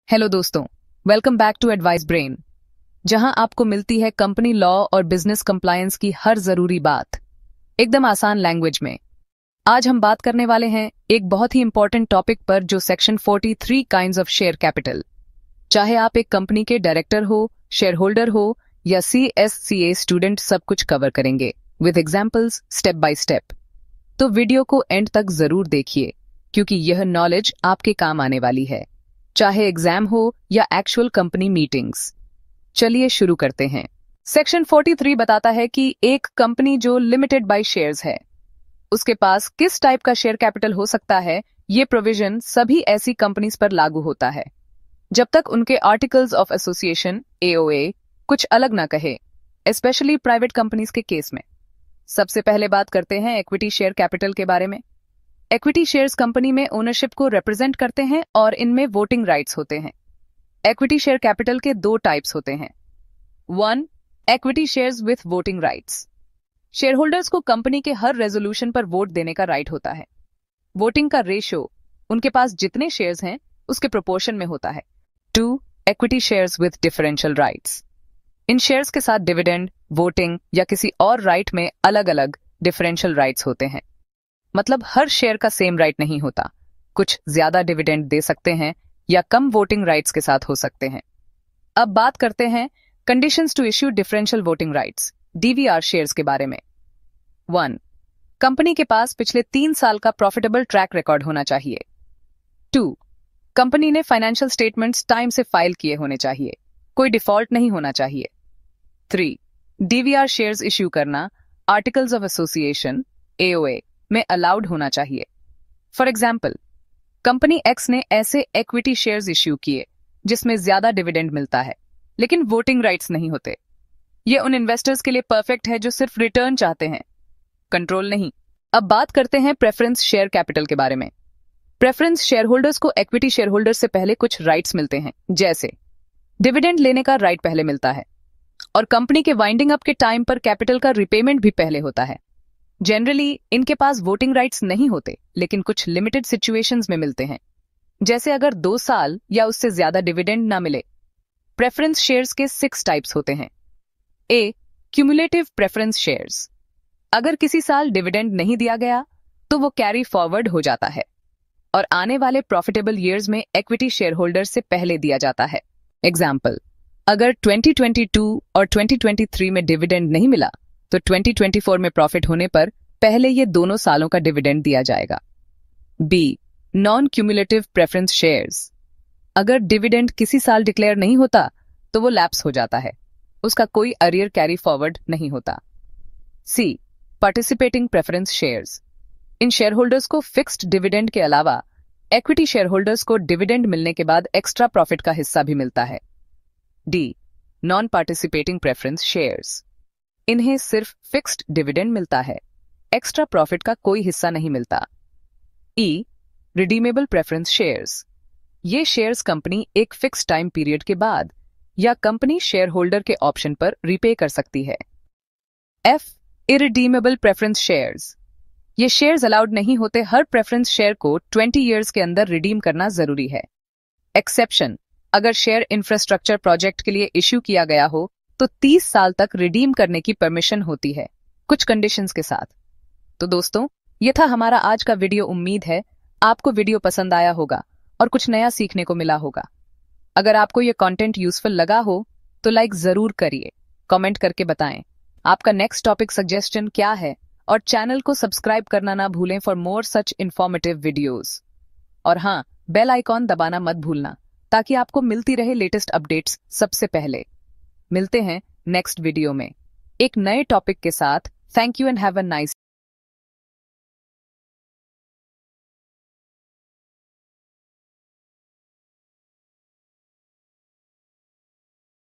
Hello दोस्तों, welcome back to advice brain, जहां आपको मिलती है कंपनी लॉ और बिजनेस कंप्लायंस की हर जरूरी बात एकदम आसान लैंग्वेज में। आज हम बात करने वाले हैं एक बहुत ही इंपॉर्टेंट टॉपिक पर, जो section 43 kinds of share capital. चाहे आप एक कंपनी के डायरेक्टर हो, शेयर होल्डर हो या CSCA स्टूडेंट, सब कुछ कवर करेंगे with examples step by step. तो वीडियो को एंड तक जरूर देखिए, क्योंकि यह नॉलेज आपके काम आने वाली है, चाहे एग्जाम हो या एक्चुअल कंपनी मीटिंग्स। चलिए शुरू करते हैं। सेक्शन 43 बताता है कि एक कंपनी जो लिमिटेड बाय शेयर्स है, उसके पास किस टाइप का शेयर कैपिटल हो सकता है। ये प्रोविजन सभी ऐसी कंपनीज पर लागू होता है जब तक उनके आर्टिकल्स ऑफ एसोसिएशन AOA कुछ अलग ना कहे, स्पेशली प्राइवेट कंपनीज के केस में। सबसे पहले बात करते हैं इक्विटी शेयर कैपिटल के बारे में। इक्विटी शेयर्स कंपनी में ओनरशिप को रिप्रेजेंट करते हैं और इनमें वोटिंग राइट्स होते हैं। इक्विटी शेयर कैपिटल के दो टाइप्स होते हैं। 1. Equity shares with voting rights. Share holders को कंपनी के हर रेजोल्यूशन पर वोट देने का राइट होता है। वोटिंग का रेशियो उनके पास जितने शेयर्स हैं उसके प्रोपोर्शन में होता है। 2. Equity shares with differential rights. In shares के साथ डिविडेंड, वोटिंग या किसी और राइट में अलग अलग डिफरेंशियल राइट्स होते हैं। मतलब हर शेयर का सेम राइट नहीं होता, कुछ ज्यादा डिविडेंड दे सकते हैं या कम वोटिंग राइट्स के साथ हो सकते हैं। अब बात करते हैं conditions to issue differential voting rights DVR shares के बारे में। 1. कंपनी के पास पिछले 3 साल का प्रॉफिटेबल ट्रैक रिकॉर्ड होना चाहिए। 2. कंपनी ने फाइनेंशियल स्टेटमेंट्स टाइम से फाइल किए होने चाहिए, कोई डिफॉल्ट नहीं होना चाहिए। 3. DVR शेयर्स इश्यू करना आर्टिकल्स ऑफ एसोसिएशन AOA में अलाउड होना चाहिए। फॉर एग्जाम्पल, कंपनी X ने ऐसे इक्विटी शेयर्स इश्यू किए जिसमें ज्यादा डिविडेंड मिलता है लेकिन वोटिंग राइट्स नहीं होते। ये उन इन्वेस्टर्स के लिए परफेक्ट है जो सिर्फ रिटर्न चाहते हैं, कंट्रोल नहीं। अब बात करते हैं प्रेफरेंस शेयर कैपिटल के बारे में। प्रेफरेंस शेयर होल्डर्स को इक्विटी शेयर होल्डर्स से पहले कुछ राइट्स मिलते हैं, जैसे डिविडेंड लेने का राइट पहले मिलता है और कंपनी के वाइंडिंग अप के टाइम पर कैपिटल का रिपेमेंट भी पहले होता है। जनरली इनके पास वोटिंग राइट्स नहीं होते, लेकिन कुछ लिमिटेड सिचुएशंस में मिलते हैं, जैसे अगर 2 साल या उससे ज्यादा डिविडेंड ना मिले। प्रेफरेंस शेयर्स के 6 टाइप्स होते हैं। A. Cumulative preference shares. अगर किसी साल डिविडेंड नहीं दिया गया तो वो कैरी फॉरवर्ड हो जाता है और आने वाले प्रॉफिटेबल ईयर्स में इक्विटी शेयर होल्डर से पहले दिया जाता है। एग्जाम्पल, अगर 2022 और 2023 में डिविडेंड नहीं मिला तो 2024 में प्रॉफिट होने पर पहले ये दोनों सालों का डिविडेंड दिया जाएगा। B. Non cumulative preference shares. अगर डिविडेंड किसी साल डिक्लेयर नहीं होता तो वो लैप्स हो जाता है, उसका कोई अरियर कैरी फॉरवर्ड नहीं होता। C. Participating preference shares. इन शेयर होल्डर्स को फिक्स्ड डिविडेंड के अलावा इक्विटी शेयर होल्डर्स को डिविडेंड मिलने के बाद एक्स्ट्रा प्रॉफिट का हिस्सा भी मिलता है। D. Non participating preference shares. इन्हें सिर्फ फिक्स्ड डिविडेंड मिलता है, एक्स्ट्रा प्रॉफिट का कोई हिस्सा नहीं मिलता। E. Redeemable preference shares. ये शेयर्स कंपनी एक फिक्स टाइम पीरियड के बाद या कंपनी शेयर होल्डर के ऑप्शन पर रीपे कर सकती है। F. Irredeemable preference shares. ये शेयर्स अलाउड नहीं होते, हर प्रेफरेंस शेयर को 20 ईयर्स के अंदर रिडीम करना जरूरी है। एक्सेप्शन, अगर शेयर इंफ्रास्ट्रक्चर प्रोजेक्ट के लिए इश्यू किया गया हो तो 30 साल तक रिडीम करने की परमिशन होती है, कुछ कंडीशंस के साथ। तो दोस्तों, ये था हमारा आज का वीडियो। उम्मीद है आपको वीडियो पसंद आया होगा और कुछ नया सीखने को मिला होगा। अगर आपको ये कंटेंट यूजफुल लगा हो तो लाइक जरूर करिए, कमेंट करके बताएं आपका नेक्स्ट टॉपिक सजेशन क्या है, और चैनल को सब्सक्राइब करना ना भूलें for more such informative videos. और हाँ, बेल आइकॉन दबाना मत भूलना ताकि आपको मिलती रहे लेटेस्ट अपडेट्स सबसे पहले। मिलते हैं नेक्स्ट वीडियो में एक नए टॉपिक के साथ। Thank you and have a nice